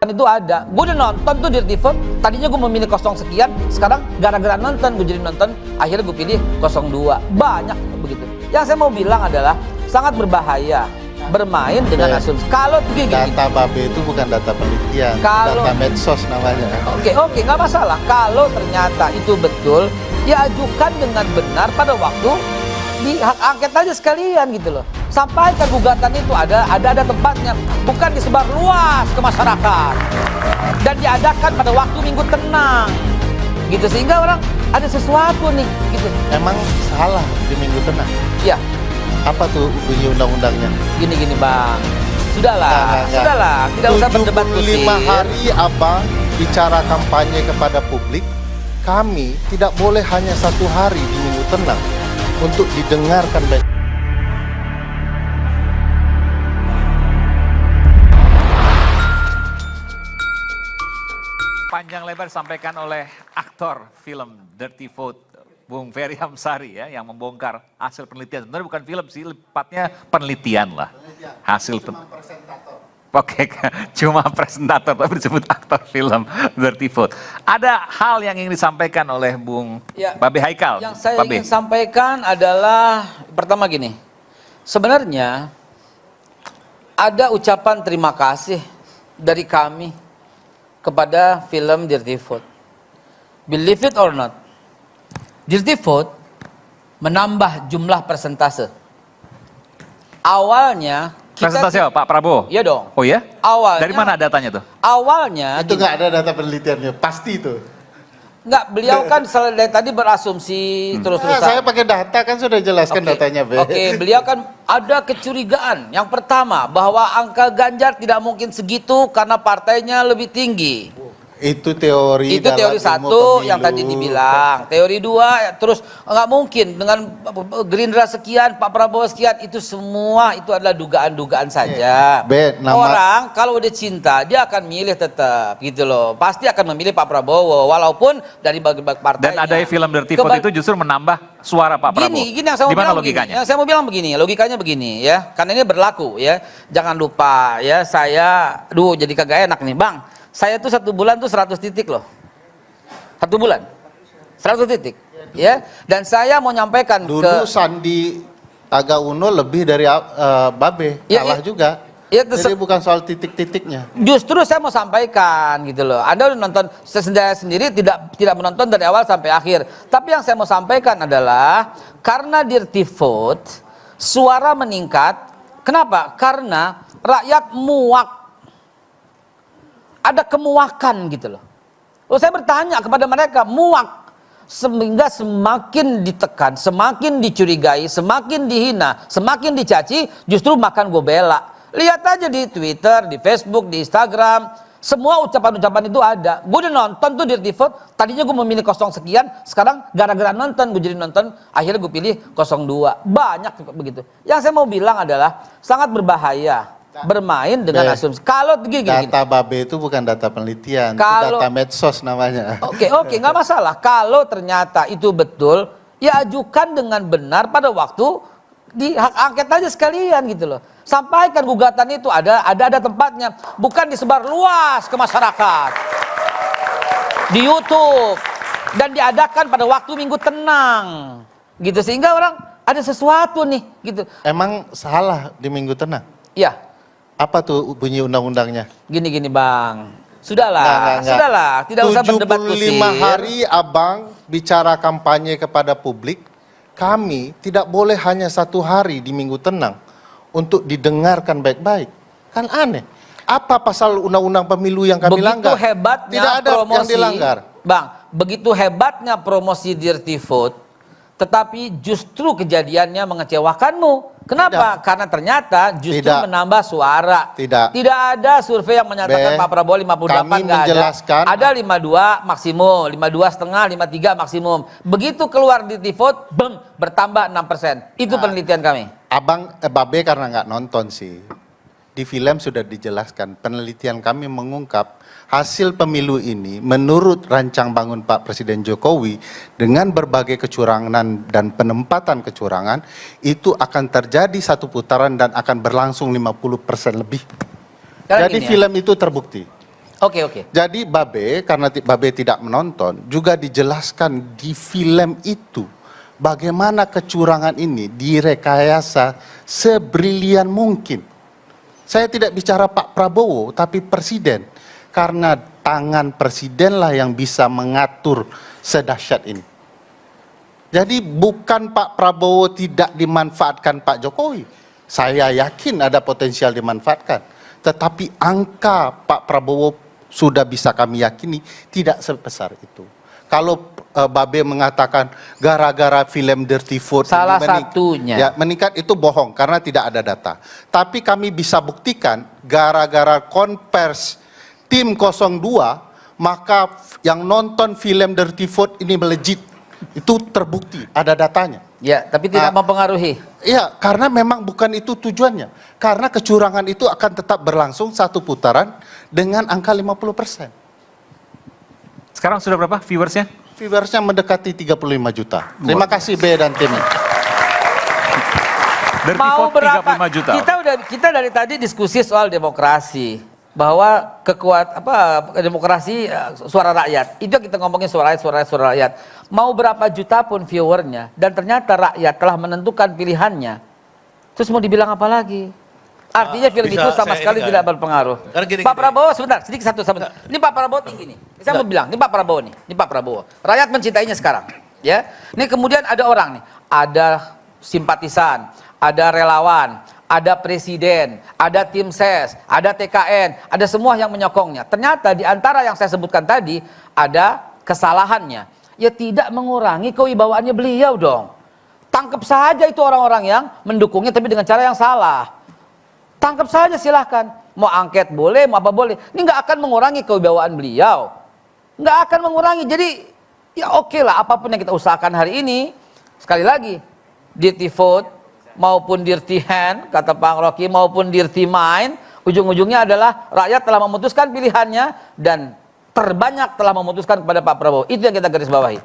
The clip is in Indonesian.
Itu ada, gue udah nonton tuh Dirty Vote. Tadinya gue memilih 0 sekian, sekarang gara-gara nonton gue jadi nonton, akhirnya gue pilih 02. Banyak begitu. Yang saya mau bilang adalah sangat berbahaya bermain dengan asumsi. Kalau data Babe itu bukan data penelitian, data medsos namanya. Oke, nggak masalah. Kalau ternyata itu betul, ya ajukan dengan benar pada waktu di hak angket aja sekalian gitu loh. Sampaikan gugatan itu ada tempatnya, bukan disebar luas ke masyarakat dan diadakan pada waktu minggu tenang gitu, sehingga orang ada sesuatu nih gitu. Emang salah di minggu tenang? Ya. Apa tuh bunyi undang-undangnya? Gini Bang, sudahlah, tidak usah berdebat kusir. 75 hari Abang bicara kampanye kepada publik, kami tidak boleh hanya 1 hari di minggu tenang untuk didengarkan baik. Panjang lebar disampaikan oleh aktor film Dirty Vote, Bung Ferry Amsari ya, yang membongkar hasil penelitian. Sebenarnya bukan film sih, lepatnya penelitian lah. Hasil Oke, cuma presentator tapi disebut aktor film Dirty Vote. Ada hal yang ingin disampaikan oleh Bung Babe Haikal. Yang saya ingin sampaikan adalah pertama gini. Sebenarnya ada ucapan terima kasih dari kami kepada film Dirty Vote. Believe it or not, Dirty Vote menambah jumlah persentase. Awalnya persentase apa, Pak Prabowo? Iya dong. Oh ya? Awalnya. Dari mana datanya tuh? Awalnya itu nggak ada data penelitiannya, pasti itu. Nggak, beliau kan dari tadi berasumsi terus-terusan. Saya pakai data kan sudah jelaskan datanya. Oke, beliau kan ada kecurigaan. Yang pertama, bahwa angka Ganjar tidak mungkin segitu karena partainya lebih tinggi. Itu teori. Itu teori satu yang tadi dibilang. Teori dua, terus nggak mungkin dengan Gerindra sekian, Pak Prabowo sekian, itu semua itu adalah dugaan-dugaan saja. Orang kalau udah cinta dia akan milih tetap gitu loh. Pasti akan memilih Pak Prabowo walaupun dari bagi-bagi partainya. Dan ada film Dirty Vote itu justru menambah suara Pak Prabowo. Gini yang saya mau bilang logikanya. Yang saya mau bilang begini, logikanya begini ya. Karena ini berlaku ya. Jangan lupa ya, saya jadi kagak enak nih, Bang. Saya tuh 1 bulan tuh 100 titik loh. 1 bulan 100 titik ya. Dan saya mau nyampaikan dulu Sandi Aga Uno lebih dari Babe, kalah juga. Jadi bukan soal titik-titiknya. Justru saya mau sampaikan gitu loh. Anda udah nonton, saya sendiri tidak menonton dari awal sampai akhir. Tapi yang saya mau sampaikan adalah karena Dirty Vote suara meningkat. Kenapa? Karena rakyat muak. Ada kemuakan gitu loh. Saya bertanya kepada mereka, muak sehingga semakin ditekan, semakin dicurigai, semakin dihina, semakin dicaci, justru makan gue bela. Lihat aja di Twitter, di Facebook, di Instagram, semua ucapan-ucapan itu ada. Gue udah nonton tuh Dirty Vote. Tadinya gue memilih 0 sekian, sekarang gara-gara nonton gue jadi nonton, akhirnya gue pilih 02. Banyak begitu. Yang saya mau bilang adalah sangat berbahaya bermain dengan asumsi. Kalau data Babe itu bukan data penelitian, itu data medsos namanya. Oke, nggak masalah. Kalau ternyata itu betul, ya ajukan dengan benar pada waktu di hak angket aja sekalian gitu loh. Sampaikan gugatan itu ada tempatnya, bukan disebar luas ke masyarakat di YouTube dan diadakan pada waktu minggu tenang gitu, sehingga orang ada sesuatu nih gitu. Emang salah di minggu tenang? Iya. Apa tuh bunyi undang-undangnya? Gini Bang, sudahlah, tidak usah berdebat kusir. 75 hari Abang bicara kampanye kepada publik, kami tidak boleh hanya 1 hari di minggu tenang untuk didengarkan baik-baik. Kan aneh. Apa pasal undang-undang pemilu yang kami langgar? Begitu hebatnya tidak ada promosi, yang dilanggar. Bang, begitu hebatnya promosi Dirty Vote, tetapi justru kejadiannya mengecewakanmu. Kenapa? Karena ternyata justru menambah suara. Tidak ada survei yang menyatakan Pak Prabowo 58 nggak ada. Ada 52 maksimum, 52,5, 53 maksimum. Begitu keluar di vote, bertambah 6%. Itu penelitian kami. Abang Babe karena nggak nonton sih. Di film sudah dijelaskan, penelitian kami mengungkap hasil pemilu ini menurut rancang bangun Pak Presiden Jokowi dengan berbagai kecurangan dan penempatan kecurangan itu akan terjadi 1 putaran dan akan berlangsung 50% lebih. Jadi film itu terbukti. Oke. Jadi Babe, karena Babe tidak menonton, juga dijelaskan di film itu bagaimana kecurangan ini direkayasa sebrilian mungkin. Saya tidak bicara Pak Prabowo, tapi Presiden. Karena tangan Presidenlah yang bisa mengatur sedahsyat ini. Jadi bukan Pak Prabowo tidak dimanfaatkan Pak Jokowi. Saya yakin ada potensial dimanfaatkan. Tetapi angka Pak Prabowo sudah bisa kami yakini tidak sebesar itu. Kalau Babe mengatakan gara-gara film Dirty Food Salah satunya. Ya, meningkat, itu bohong karena tidak ada data. Tapi kami bisa buktikan gara-gara konvers tim 02 maka yang nonton film Dirty Food ini melejit. Itu terbukti, ada datanya. Ya, tapi tidak mempengaruhi. Iya, karena memang bukan itu tujuannya. Karena kecurangan itu akan tetap berlangsung satu putaran dengan angka 50%. Sekarang sudah berapa viewersnya? Viewersnya mendekati 35 juta. Terima kasih B dan tim. Dirty Mau Vote berapa? 35 juta. Kita dari tadi diskusi soal demokrasi. Bahwa demokrasi suara rakyat. Itu yang kita ngomongin suara rakyat. Mau berapa juta pun viewernya dan ternyata rakyat telah menentukan pilihannya. Terus mau dibilang apa lagi? Artinya film itu sama sekali tidak berpengaruh. Pak Prabowo, sebentar, sedikit satu sebentar. Ini Pak Prabowo tinggi nih. Saya mau bilang, ini Pak Prabowo nih. Ini Pak Prabowo. Rakyat mencintainya sekarang. Ya. Ini kemudian ada orang nih. Ada simpatisan, ada relawan, ada presiden, ada tim ses, ada TKN, ada semua yang menyokongnya. Ternyata di antara yang saya sebutkan tadi ada kesalahannya. Ya tidak mengurangi kewibawaannya beliau dong. Tangkap saja itu orang-orang yang mendukungnya tapi dengan cara yang salah. Tangkap saja silahkan. Mau angket boleh, mau apa boleh. Ini nggak akan mengurangi kewibawaan beliau. Nggak akan mengurangi. Jadi ya oke lah apapun yang kita usahakan hari ini. Sekali lagi, dirty vote maupun dirty hand, kata Pak Rocky, maupun dirty mind, ujung-ujungnya adalah rakyat telah memutuskan pilihannya dan terbanyak telah memutuskan kepada Pak Prabowo. Itu yang kita garis bawahi.